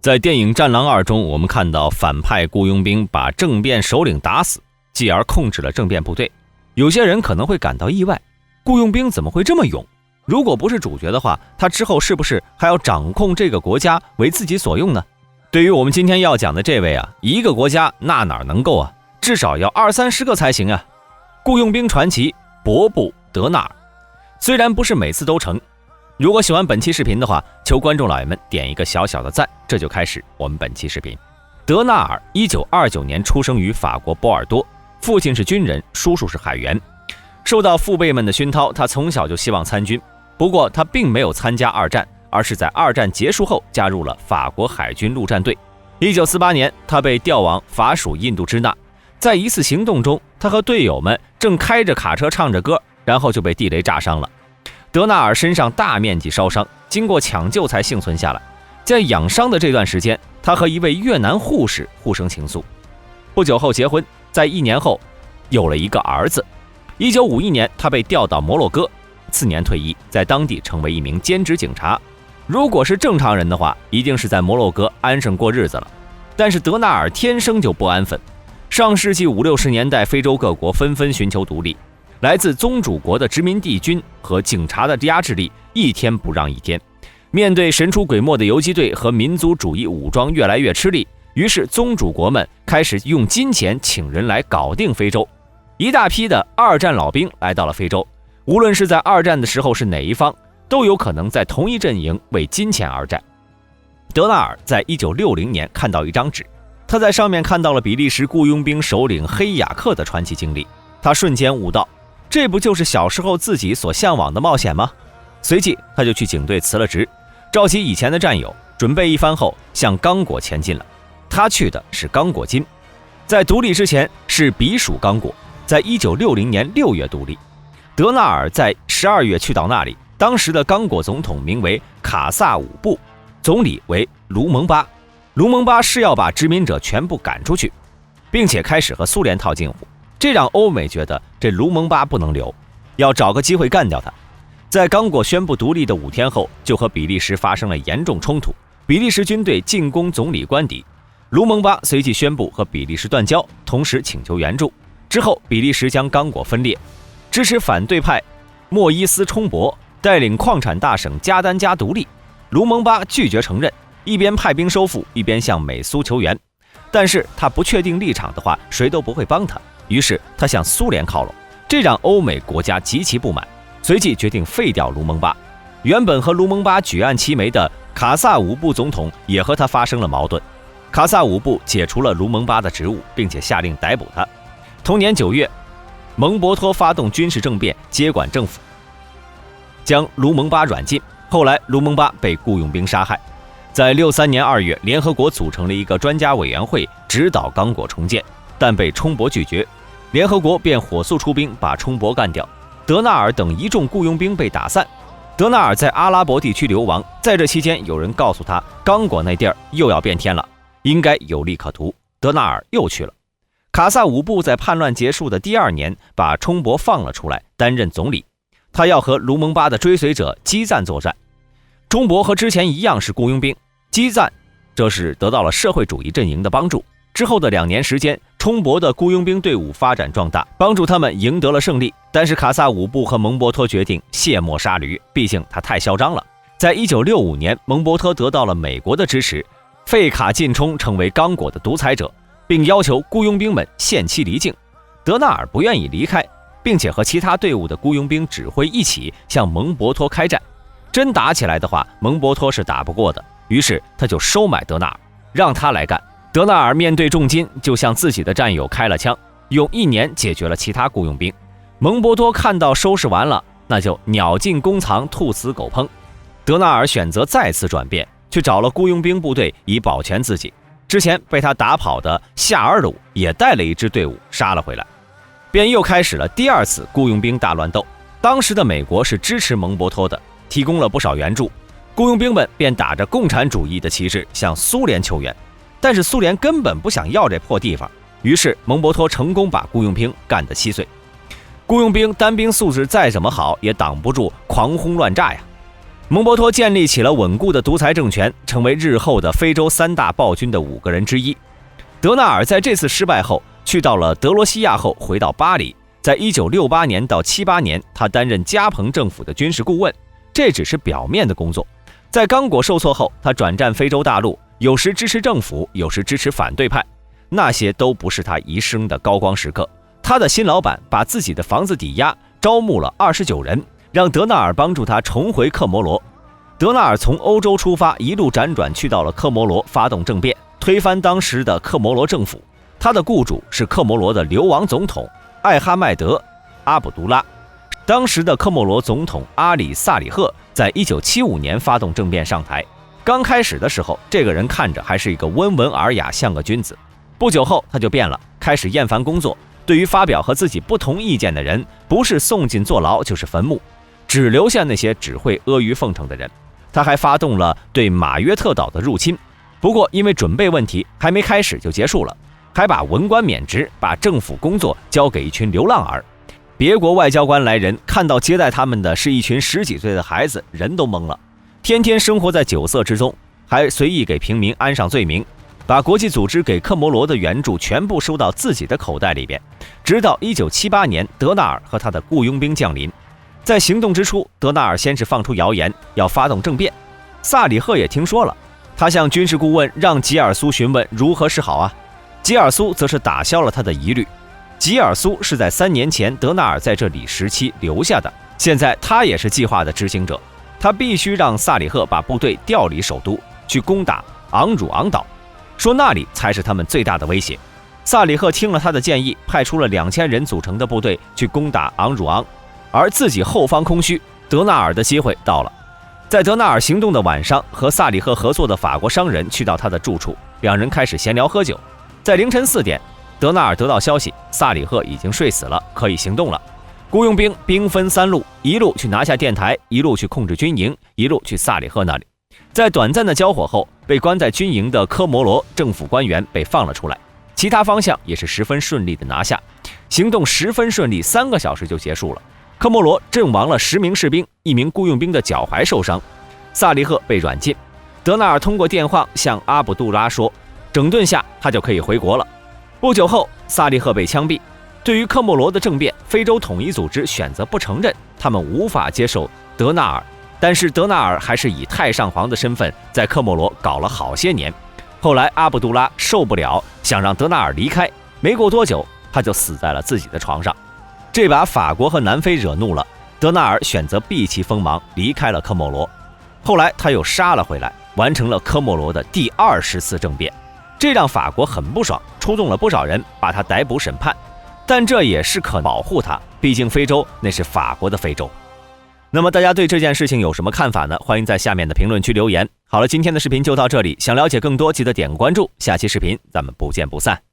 在电影《战狼2》中，我们看到反派雇佣兵把政变首领打死，继而控制了政变部队。有些人可能会感到意外，雇佣兵怎么会这么勇？如果不是主角的话，他之后是不是还要掌控这个国家为自己所用呢？对于我们今天要讲的这位一个国家那哪能够至少要20-30个才行啊！雇佣兵传奇博布德纳尔，虽然不是每次都成。如果喜欢本期视频的话，求观众老爷们点一个小小的赞，这就开始我们本期视频。德纳尔1929年出生于法国波尔多，父亲是军人，叔叔是海员。受到父辈们的熏陶，他从小就希望参军。不过他并没有参加二战，而是在二战结束后加入了法国海军陆战队。1948年，他被调往法属印度支那。在一次行动中，他和队友们正开着卡车唱着歌，然后就被地雷炸伤了。德纳尔身上大面积烧伤，经过抢救才幸存下来。在养伤的这段时间，他和一位越南护士互生情愫。不久后结婚，在1年后有了一个儿子。1951年，他被调到摩洛哥，次年退役，在当地成为一名兼职警察。如果是正常人的话，一定是在摩洛哥安生过日子了。但是德纳尔天生就不安分。上世纪50-60年代，非洲各国纷纷寻求独立。来自宗主国的殖民地军和警察的压制力一天不让一天，面对神出鬼没的游击队和民族主义武装越来越吃力，于是宗主国们开始用金钱请人来搞定非洲。一大批的二战老兵来到了非洲，无论是在二战的时候是哪一方，都有可能在同一阵营为金钱而战。德纳尔在1960年看到一张纸，他在上面看到了比利时雇佣兵首领黑雅克的传奇经历，他瞬间悟道，这不就是小时候自己所向往的冒险吗？随即他就去警队辞了职，召集以前的战友，准备一番后向刚果前进了。他去的是刚果金，在独立之前是比属刚果，在1960年6月独立。德纳尔在12月去到那里，当时的刚果总统名为卡萨武布，总理为卢蒙巴。卢蒙巴是要把殖民者全部赶出去，并且开始和苏联套近乎。这让欧美觉得这卢蒙巴不能留，要找个机会干掉他。在刚果宣布独立的5天后，就和比利时发生了严重冲突，比利时军队进攻总理官邸，卢蒙巴随即宣布和比利时断交，同时请求援助。之后比利时将刚果分裂，支持反对派莫伊斯冲博带领矿产大省加丹加独立。卢蒙巴拒绝承认，一边派兵收复，一边向美苏求援。但是他不确定立场的话，谁都不会帮他。于是他向苏联靠拢，这让欧美国家极其不满，随即决定废掉卢蒙巴。原本和卢蒙巴举案齐眉的卡萨武布总统也和他发生了矛盾，卡萨武布解除了卢蒙巴的职务，并且下令逮捕他。同年9月，蒙博托发动军事政变，接管政府，将卢蒙巴软禁。后来卢蒙巴被雇佣兵杀害。在63年2月，联合国组成了一个专家委员会，指导刚果重建，但被冲博拒绝。联合国便火速出兵把冲博干掉，德纳尔等一众雇佣兵被打散。德纳尔在阿拉伯地区流亡，在这期间有人告诉他，刚果那地儿又要变天了，应该有利可图。德纳尔又去了。卡萨武布在叛乱结束的第2年，把冲博放了出来，担任总理。他要和卢蒙巴的追随者基赞作战。冲博和之前一样是雇佣兵，基赞这是得到了社会主义阵营的帮助。之后的2年时间，冲博的雇佣兵队伍发展壮大，帮助他们赢得了胜利。但是卡萨武布和蒙博托决定卸磨杀驴，毕竟他太嚣张了。在1965年，蒙博托得到了美国的支持，费卡进冲成为刚果的独裁者，并要求雇佣兵们限期离境。德纳尔不愿意离开，并且和其他队伍的雇佣兵指挥一起向蒙博托开战。真打起来的话，蒙博托是打不过的，于是他就收买德纳尔，让他来干。德纳尔面对重金，就向自己的战友开了枪，用1年解决了其他雇佣兵。蒙博托看到收拾完了，那就鸟尽弓藏，兔死狗烹。德纳尔选择再次转变，去找了雇佣兵部队以保全自己。之前被他打跑的夏尔鲁也带了一支队伍杀了回来，便又开始了第2次雇佣兵大乱斗。当时的美国是支持蒙博托的，提供了不少援助，雇佣兵们便打着共产主义的旗帜向苏联求援。但是苏联根本不想要这破地方，于是蒙博托成功把雇佣兵干得稀碎。雇佣兵单兵素质再怎么好，也挡不住狂轰乱炸呀。蒙博托建立起了稳固的独裁政权，成为日后的非洲3大暴君的5个人之一。德纳尔在这次失败后，去到了德罗西亚后，回到巴黎。在1968年到78年，他担任加蓬政府的军事顾问，这只是表面的工作。在刚果受挫后，他转战非洲大陆，有时支持政府，有时支持反对派，那些都不是他一生的高光时刻。他的新老板把自己的房子抵押，招募了29人，让德纳尔帮助他重回克摩罗。德纳尔从欧洲出发，一路辗转去到了克摩罗，发动政变，推翻当时的克摩罗政府。他的雇主是克摩罗的流亡总统艾哈迈德·阿卜杜拉。当时的克摩罗总统阿里·萨里赫在1975年发动政变上台。刚开始的时候，这个人看着还是一个温文尔雅，像个君子。不久后他就变了，开始厌烦工作，对于发表和自己不同意见的人，不是送进坐牢就是坟墓，只留下那些只会阿谀奉承的人。他还发动了对马约特岛的入侵，不过因为准备问题，还没开始就结束了，还把文官免职，把政府工作交给一群流浪儿。别国外交官来人，看到接待他们的是一群10几岁的孩子，人都懵了。天天生活在酒色之中，还随意给平民安上罪名，把国际组织给克摩罗的援助全部收到自己的口袋里边。直到1978年，德纳尔和他的雇佣兵降临。在行动之初，德纳尔先是放出谣言要发动政变，萨里赫也听说了，他向军事顾问让吉尔苏询问如何是好啊。吉尔苏则是打消了他的疑虑。吉尔苏是在3年前德纳尔在这里时期留下的，现在他也是计划的执行者，他必须让萨里赫把部队调离首都，去攻打昂汝昂岛，说那里才是他们最大的威胁。萨里赫听了他的建议，派出了2000人组成的部队去攻打昂汝昂，而自己后方空虚，德纳尔的机会到了。在德纳尔行动的晚上，和萨里赫合作的法国商人去到他的住处，两人开始闲聊喝酒。在凌晨4点，德纳尔得到消息，萨里赫已经睡死了，可以行动了。雇佣兵兵分3路，一路去拿下电台，一路去控制军营，一路去萨里赫那里。在短暂的交火后，被关在军营的科摩罗政府官员被放了出来，其他方向也是十分顺利的拿下。行动十分顺利，3个小时就结束了。科摩罗阵亡了10名士兵，1名雇佣兵的脚踝受伤，萨利赫被软禁。德纳尔通过电话向阿卜杜拉说，整顿下他就可以回国了。不久后，萨利赫被枪毙。对于科摩罗的政变，非洲统一组织选择不承认，他们无法接受德纳尔。但是德纳尔还是以太上皇的身份在科摩罗搞了好些年。后来阿卜杜拉受不了，想让德纳尔离开，没过多久他就死在了自己的床上。这把法国和南非惹怒了，德纳尔选择避其锋芒，离开了科摩罗。后来他又杀了回来，完成了科摩罗的第20次政变，这让法国很不爽，出动了不少人把他逮捕审判。但这也是可保护他，毕竟非洲那是法国的非洲。那么大家对这件事情有什么看法呢？欢迎在下面的评论区留言。好了，今天的视频就到这里，想了解更多记得点个关注，下期视频咱们不见不散。